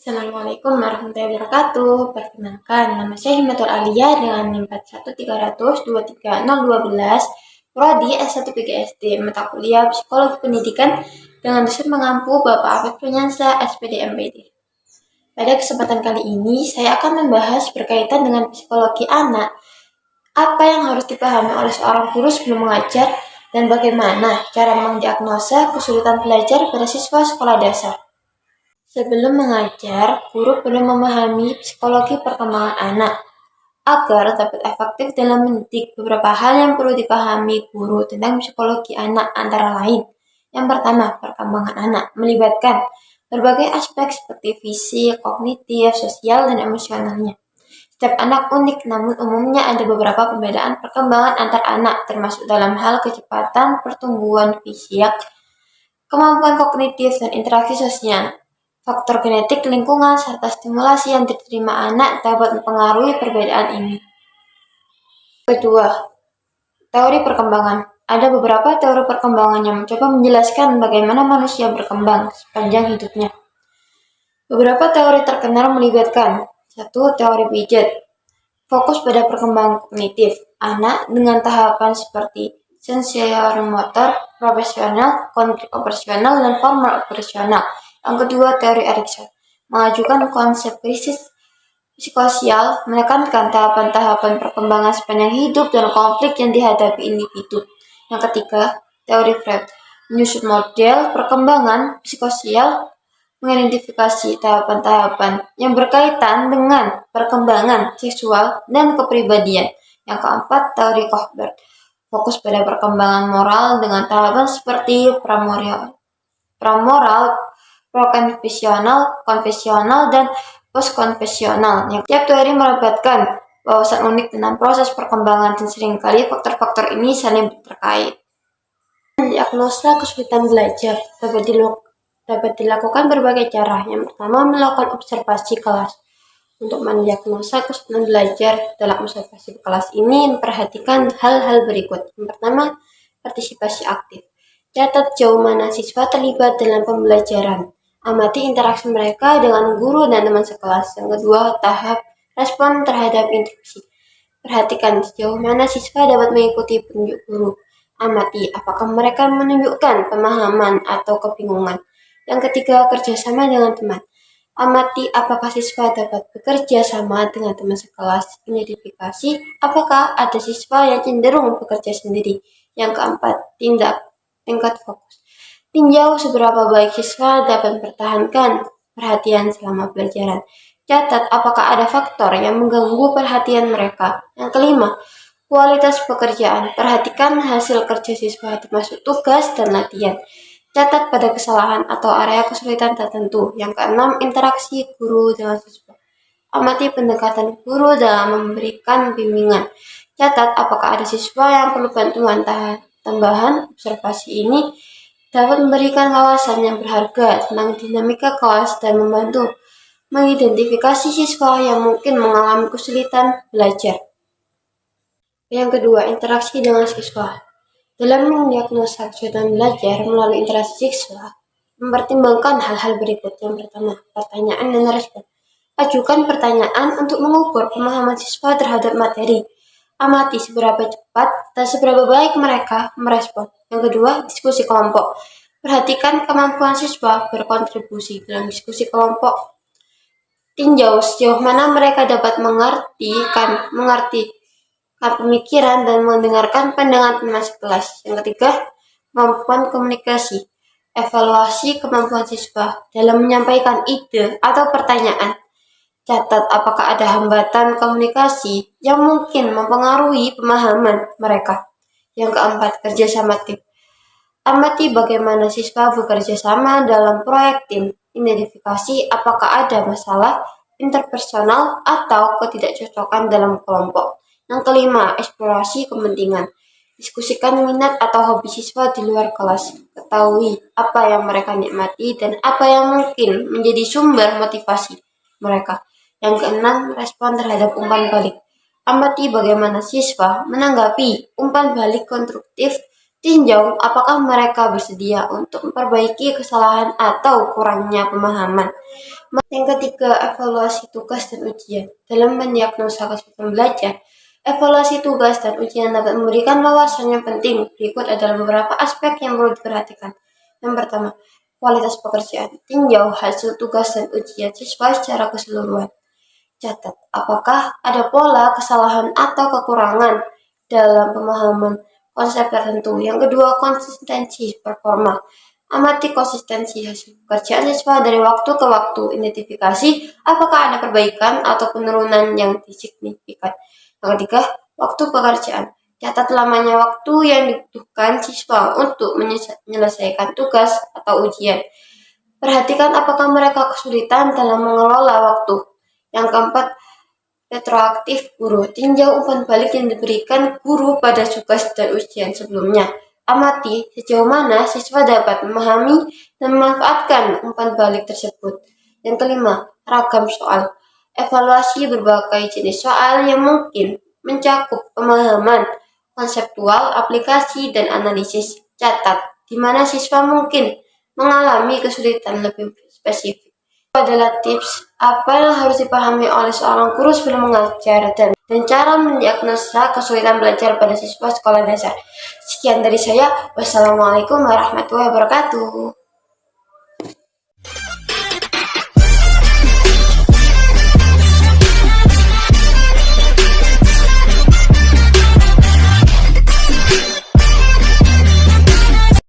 Assalamualaikum warahmatullahi wabarakatuh. Perkenalkan, nama saya Himatul Alia dengan NIM 41300-23012, Prodi S1 PGSD, mata kuliah Psikologi Pendidikan dengan dosen mengampu Bapak Afif Nuryansa, SPD MPD. Pada kesempatan kali ini, saya akan membahas berkaitan dengan psikologi anak, apa yang harus dipahami oleh seorang guru sebelum mengajar, dan bagaimana cara mendiagnosa kesulitan belajar pada siswa sekolah dasar. Sebelum mengajar, guru perlu memahami psikologi perkembangan anak. Agar dapat efektif dalam mendidik, beberapa hal yang perlu dipahami guru tentang psikologi anak antara lain. Yang pertama, perkembangan anak melibatkan berbagai aspek seperti fisik, kognitif, sosial, dan emosionalnya. Setiap anak unik, namun umumnya ada beberapa perbedaan perkembangan antar anak, termasuk dalam hal kecepatan pertumbuhan fisik, kemampuan kognitif, dan interaksi sosial. Faktor genetik, lingkungan, serta stimulasi yang diterima anak dapat mempengaruhi perbedaan ini. Kedua, teori perkembangan. Ada beberapa teori perkembangan yang mencoba menjelaskan bagaimana manusia berkembang sepanjang hidupnya. Beberapa teori terkenal melibatkan: 1. Teori Piaget. Fokus pada perkembangan kognitif anak dengan tahapan seperti sensorimotor, profesional, konkret operasional, dan formal operasional. Yang kedua, teori Erikson mengajukan konsep krisis psikososial, menekankan tahapan-tahapan perkembangan sepanjang hidup dan konflik yang dihadapi individu. Yang ketiga, teori Freud menyusun model perkembangan psikososial, mengidentifikasi tahapan-tahapan yang berkaitan dengan perkembangan seksual dan kepribadian. Yang keempat, teori Kohberg fokus pada perkembangan moral dengan tahapan seperti pramoral, pro-konfesional, konfesional, dan post-konfesional. Tiap teori melibatkan wawasan unik tentang proses perkembangan dan seringkali faktor-faktor ini saling terkait. Diagnosa kesulitan belajar dapat dilakukan berbagai cara. Yang pertama, melakukan observasi kelas. Untuk mendiagnosa kesulitan belajar dalam observasi kelas ini, memperhatikan hal-hal berikut. Yang pertama, partisipasi aktif. Catat jauh mana siswa terlibat dalam pembelajaran. Amati interaksi mereka dengan guru dan teman sekelas. Yang kedua, tahap respon terhadap instruksi. Perhatikan sejauh mana siswa dapat mengikuti petunjuk guru. Amati apakah mereka menunjukkan pemahaman atau kebingungan. Yang ketiga, kerjasama dengan teman. Amati apakah siswa dapat bekerja sama dengan teman sekelas. Identifikasi apakah ada siswa yang cenderung bekerja sendiri. Yang keempat, tingkat fokus. Tinjau seberapa baik siswa dapat mempertahankan perhatian selama pelajaran. Catat apakah ada faktor yang mengganggu perhatian mereka. Yang kelima, kualitas pekerjaan. Perhatikan hasil kerja siswa termasuk tugas dan latihan. Catat pada kesalahan atau area kesulitan tertentu. Yang keenam, interaksi guru dengan siswa. Amati pendekatan guru dalam memberikan bimbingan. Catat apakah ada siswa yang perlu bantuan tambahan. Observasi ini dapat memberikan wawasan yang berharga tentang dinamika kelas dan membantu mengidentifikasi siswa yang mungkin mengalami kesulitan belajar. Yang kedua, interaksi dengan siswa. Dalam mendiagnosa kesulitan belajar melalui interaksi siswa, mempertimbangkan hal-hal berikut. Yang pertama, pertanyaan dan respon. Ajukan pertanyaan untuk mengukur pemahaman siswa terhadap materi. Amati seberapa cepat dan seberapa baik mereka merespon. Yang kedua, diskusi kelompok. Perhatikan kemampuan siswa berkontribusi dalam diskusi kelompok. Tinjau sejauh mana mereka dapat mengerti pemikiran dan mendengarkan pandangan teman sekelas. Yang ketiga, kemampuan komunikasi. Evaluasi kemampuan siswa dalam menyampaikan ide atau pertanyaan. Catat apakah ada hambatan komunikasi yang mungkin mempengaruhi pemahaman mereka. Yang keempat, kerjasama tim. Amati bagaimana siswa bekerja sama dalam proyek tim. Identifikasi apakah ada masalah interpersonal atau ketidakcocokan dalam kelompok. Yang kelima, eksplorasi kepentingan. Diskusikan minat atau hobi siswa di luar kelas. Ketahui apa yang mereka nikmati dan apa yang mungkin menjadi sumber motivasi mereka. Yang keenam, respon terhadap umpan balik. Amati bagaimana siswa menanggapi umpan balik konstruktif Tinjau apakah mereka bersedia untuk memperbaiki kesalahan atau kurangnya pemahaman. Yang ketiga, evaluasi tugas dan ujian. Dalam mendiagnosa kesulitan belajar, evaluasi tugas dan ujian dapat memberikan wawasan yang penting. Berikut adalah beberapa aspek yang perlu diperhatikan. Yang pertama, kualitas pekerjaan. Tinjau hasil tugas dan ujian siswa secara keseluruhan. Catat, apakah ada pola, kesalahan, atau kekurangan dalam pemahaman konsep tertentu. Yang kedua, konsistensi performa. Amati konsistensi hasil pekerjaan siswa dari waktu ke waktu. Identifikasi apakah ada perbaikan atau penurunan yang signifikan. Yang ketiga, waktu pekerjaan. Catat lamanya waktu yang dibutuhkan siswa untuk menyelesaikan tugas atau ujian. Perhatikan apakah mereka kesulitan dalam mengelola waktu. Yang keempat, retroaktif guru. Tinjau umpan balik yang diberikan guru pada tugas dan ujian sebelumnya. Amati sejauh mana siswa dapat memahami dan memanfaatkan umpan balik tersebut. Yang kelima, ragam soal. Evaluasi berbagai jenis soal yang mungkin mencakup pemahaman, konseptual, aplikasi, dan analisis. Catat di mana siswa mungkin mengalami kesulitan lebih spesifik. Adalah tips apa yang harus dipahami oleh seorang guru sebelum mengajar dan cara mendiagnosa kesulitan belajar pada siswa sekolah dasar. Sekian dari saya. Wassalamualaikum warahmatullahi wabarakatuh.